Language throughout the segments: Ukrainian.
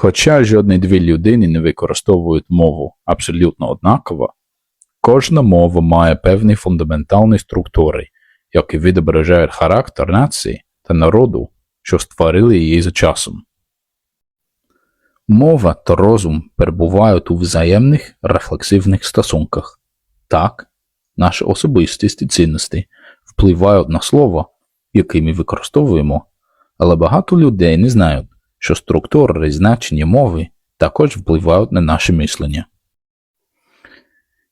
Хоча жодні дві людини не використовують мову абсолютно однаково, кожна мова має певні фундаментальні структури, які відображають характер нації та народу, що створили її за часом. Мова та розум перебувають у взаємних рефлексивних стосунках. Так, наші особистісті цінності впливають на слово, яке ми використовуємо, але багато людей не знають, що структура і значення мови також впливають на наше мислення.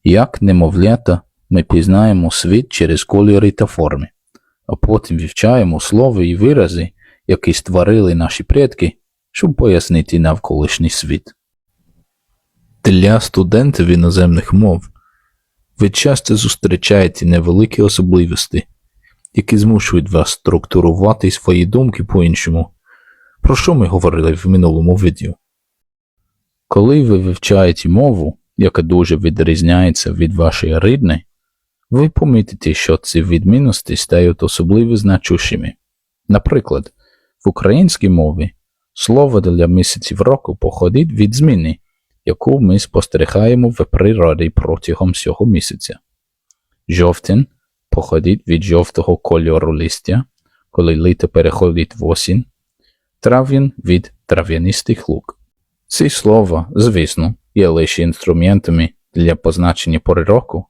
Як немовлята, ми пізнаємо світ через кольори та форми, а потім вивчаємо слова і вирази, які створили наші предки, щоб пояснити навколишній світ. Для студентів іноземних мов ви часто зустрічаєте невеликі особливості, які змушують вас структурувати свої думки по-іншому, про що ми говорили в минулому відео. Коли ви вивчаєте мову, яка дуже відрізняється від вашої рідної, ви помітите, що ці відмінності стають особливо значущими. Наприклад, в українській мові слово для місяців року походить від зміни, яку ми спостерігаємо в природі протягом всього місяця. Жовтень походить від жовтого кольору листя, коли літо переходить в осінь, травень від трав'янистих лук. Ці слова, звісно, є лише інструментами для позначення пори року,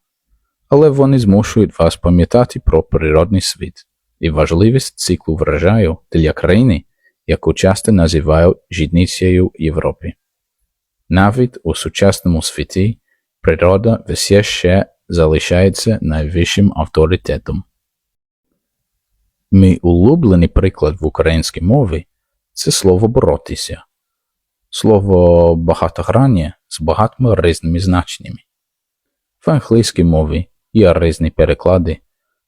але вони змушують вас пам'ятати про природний світ і важливість циклу врожаю для країни, яку часто називають житницею Європи. Навіть у сучасному світі природа все ще залишається найвищим авторитетом. Мій улюблений приклад в українській мові – це слово «боротися». Слово багатогранне з багатьма різними значеннями. В англійській мові є різні переклади,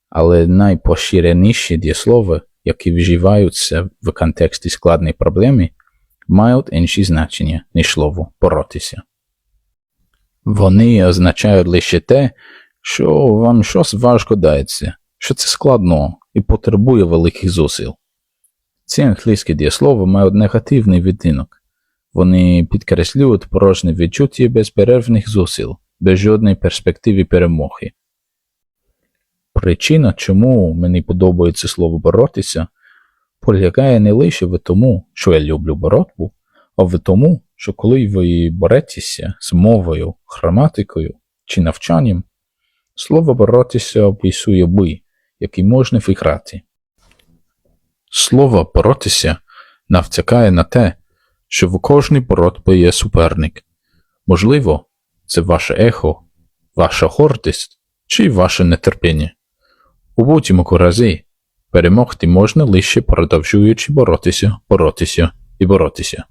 але найпоширеніші дієслова, які вживаються в контексті складної проблеми, мають інші значення, ніж слово «боротися». Вони означають лише те, що вам щось важко дається, що це складно і потребує великих зусиль. Ці англійські дієслова мають негативний відтинок. Вони підкреслюють порожнє відчуття безперервних зусиль, без жодної перспективи перемоги. Причина, чому мені подобається слово «боротися», полягає не лише в тому, що я люблю боротьбу, а в тому, що коли ви боретеся з мовою, граматикою чи навчанням, слово «боротися» описує бій, який можна виграти. Слово «боротися» навтякає на те, що в кожній боротьбі є суперник. Можливо, це ваше ехо, ваша гордість чи ваше нетерпіння. У будь-якому разі перемогти можна лише продовжуючи боротися і боротися.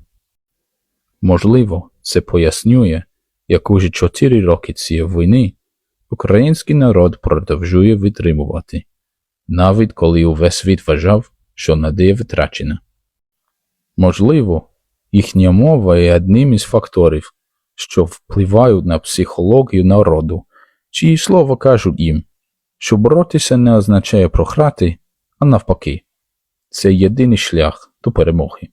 Можливо, це пояснює, як уже 4 роки цієї війни український народ продовжує витримувати, навіть коли увесь світ вважав, що надія втрачена. Можливо, їхня мова є одним із факторів, що впливають на психологію народу, чиї слова кажуть їм, що боротися не означає програти, а навпаки. Це єдиний шлях до перемоги.